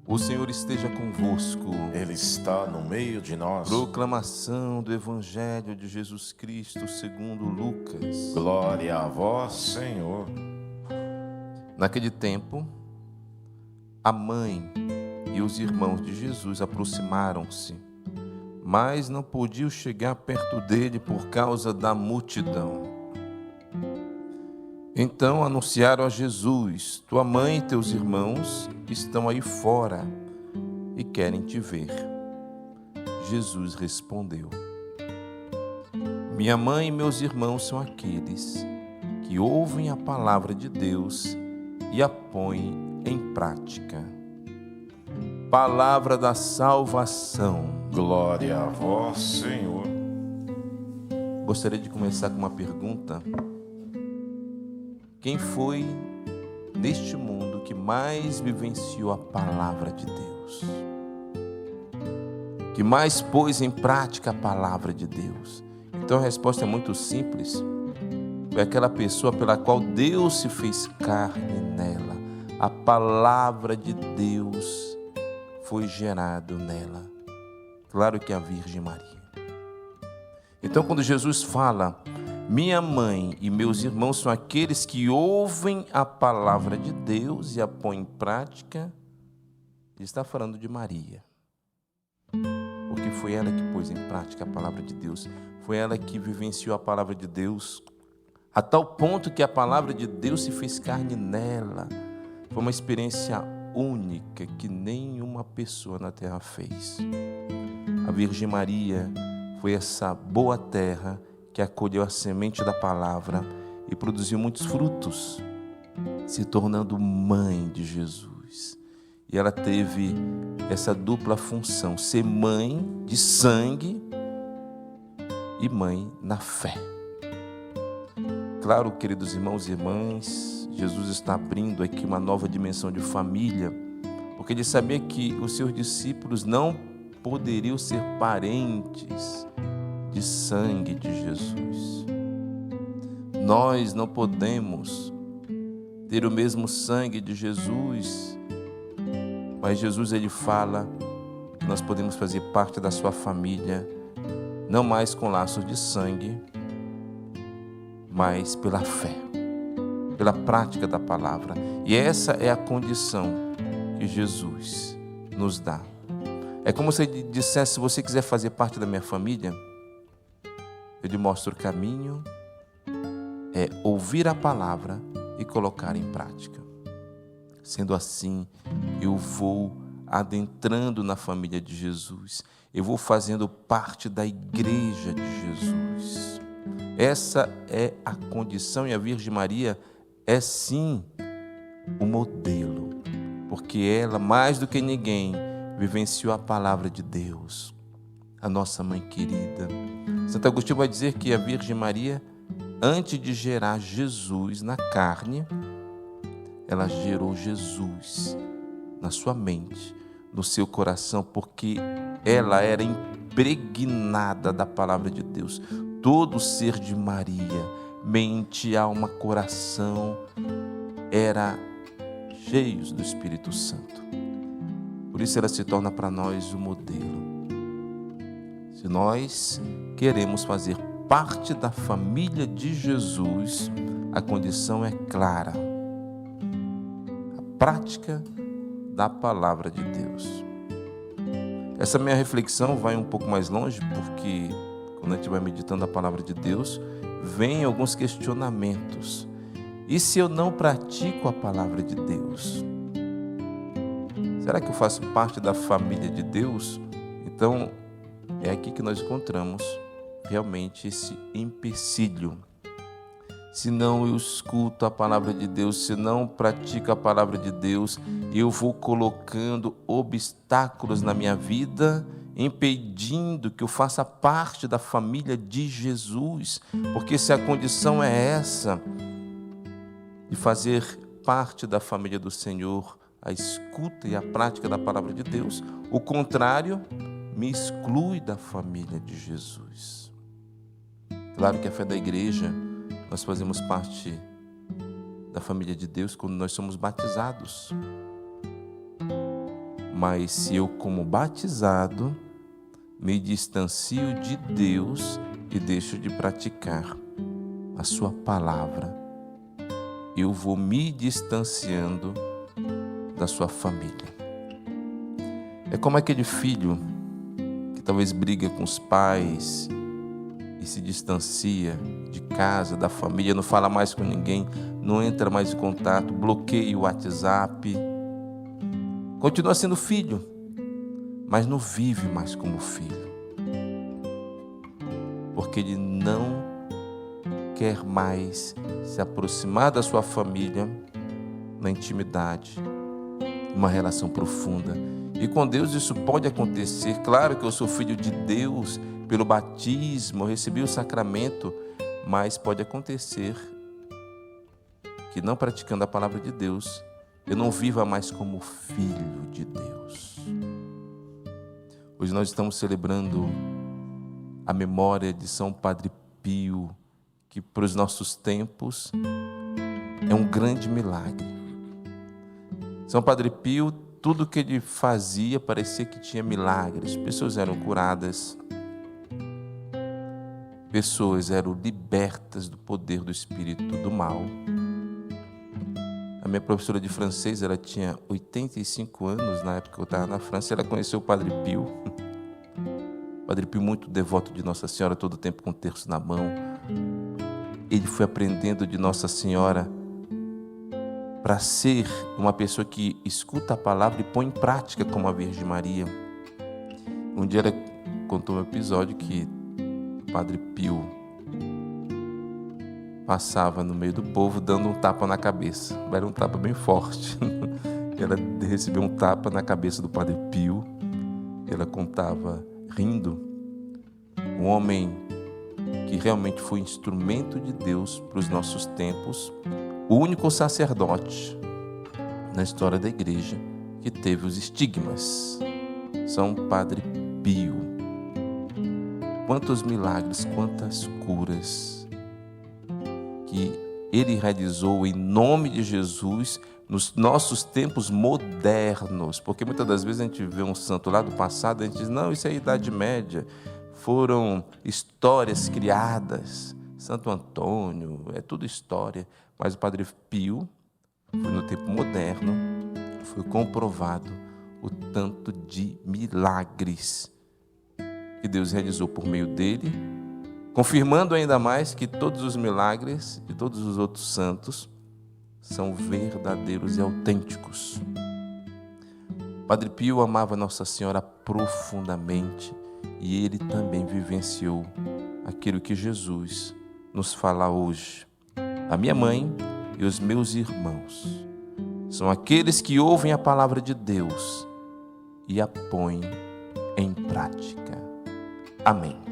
O Senhor esteja convosco. Ele está no meio de nós. Proclamação do Evangelho de Jesus Cristo segundo Lucas. Glória a vós, Senhor. Naquele tempo, a mãe e os irmãos de Jesus aproximaram-se, mas não podiam chegar perto dele por causa da multidão. Então anunciaram a Jesus: tua mãe e teus irmãos estão aí fora e querem te ver. Jesus respondeu: minha mãe e meus irmãos são aqueles que ouvem a palavra de Deus e a põem em prática. Palavra da salvação. Glória a vós, Senhor. Gostaria de começar com uma pergunta. Quem foi neste mundo que mais vivenciou a palavra de Deus? Que mais pôs em prática a palavra de Deus? Então a resposta é muito simples. Foi aquela pessoa pela qual Deus se fez carne nela. A palavra de Deus foi gerada nela. Claro que a Virgem Maria. Então quando Jesus fala: minha mãe e meus irmãos são aqueles que ouvem a palavra de Deus e a põem em prática, ele está falando de Maria. Porque foi ela que pôs em prática a palavra de Deus. Foi ela que vivenciou a palavra de Deus, a tal ponto que a palavra de Deus se fez carne nela. Foi uma experiência única que nenhuma pessoa na terra fez. A Virgem Maria foi essa boa terra que acolheu a semente da palavra e produziu muitos frutos, se tornando mãe de Jesus. E ela teve essa dupla função: ser mãe de sangue e mãe na fé. Claro, queridos irmãos e irmãs, Jesus está abrindo aqui uma nova dimensão de família, porque ele sabia que os seus discípulos não poderiam ser parentes de sangue de Jesus. Nós não podemos ter o mesmo sangue de Jesus, mas Jesus ele fala que nós podemos fazer parte da sua família, não mais com laços de sangue, mas pela fé, pela prática da palavra. E essa é a condição que Jesus nos dá. É como se ele dissesse: se você quiser fazer parte da minha família, eu lhe mostro o caminho, é ouvir a palavra e colocar em prática. Sendo assim, eu vou adentrando na família de Jesus, eu vou fazendo parte da igreja de Jesus. Essa é a condição, e a Virgem Maria é sim o modelo, porque ela, mais do que ninguém, vivenciou a palavra de Deus. A nossa mãe querida. Santo Agostinho vai dizer que a Virgem Maria, antes de gerar Jesus na carne, ela gerou Jesus na sua mente, no seu coração, porque ela era impregnada da palavra de Deus. Todo o ser de Maria, mente, alma, coração, era cheios do Espírito Santo. Por isso ela se torna para nós o modelo. Se nós queremos fazer parte da família de Jesus, a condição é clara: a prática da palavra de Deus. Essa minha reflexão vai um pouco mais longe, porque quando a gente vai meditando a palavra de Deus, vem alguns questionamentos. E se eu não pratico a palavra de Deus? Será que eu faço parte da família de Deus? Então, é aqui que nós encontramos realmente esse empecilho. Se não eu escuto a palavra de Deus, se não pratico a palavra de Deus, eu vou colocando obstáculos na minha vida, impedindo que eu faça parte da família de Jesus. Porque se a condição é essa, de fazer parte da família do Senhor, a escuta e a prática da palavra de Deus, o contrário me exclui da família de Jesus. Claro que a fé da igreja, nós fazemos parte da família de Deus quando nós somos batizados. Mas se eu, como batizado, me distancio de Deus e deixo de praticar a sua palavra, eu vou me distanciando da sua família. É como aquele filho que talvez briga com os pais e se distancia de casa, da família, não fala mais com ninguém, não entra mais em contato, bloqueia o WhatsApp. Continua sendo filho, mas não vive mais como filho. Porque ele não quer mais se aproximar da sua família na intimidade, uma relação profunda. E com Deus isso pode acontecer. Claro que eu sou filho de Deus pelo batismo, eu recebi o sacramento, mas pode acontecer que, não praticando a palavra de Deus, eu não viva mais como filho de Deus. Hoje nós estamos celebrando a memória de São Padre Pio, que para os nossos tempos é um grande milagre. São Padre Pio, tudo que ele fazia parecia que tinha milagres. Pessoas eram curadas, pessoas eram libertas do poder do espírito do mal. A minha professora de francês, ela tinha 85 anos na época que eu estava na França, ela conheceu o Padre Pio. Padre Pio, muito devoto de Nossa Senhora, todo o tempo com o terço na mão. Ele foi aprendendo de Nossa Senhora para ser uma pessoa que escuta a palavra e põe em prática como a Virgem Maria. Um dia ela contou um episódio que o Padre Pio passava no meio do povo dando um tapa na cabeça. Era um tapa bem forte. Ela recebeu um tapa na cabeça do Padre Pio. Ela contava, rindo, um homem que realmente foi instrumento de Deus para os nossos tempos, o único sacerdote na história da igreja que teve os estigmas, São Padre Pio. Quantos milagres, quantas curas que ele realizou em nome de Jesus nos nossos tempos modernos, porque muitas das vezes a gente vê um santo lá do passado e a gente diz, não, isso é a Idade Média, foram histórias criadas, Santo Antônio, é tudo história, mas o Padre Pio foi no tempo moderno, foi comprovado o tanto de milagres que Deus realizou por meio dele, confirmando ainda mais que todos os milagres de todos os outros santos são verdadeiros e autênticos. Padre Pio amava Nossa Senhora profundamente e ele também vivenciou aquilo que Jesus nos fala hoje. A minha mãe e os meus irmãos são aqueles que ouvem a palavra de Deus e a põem em prática. Amém.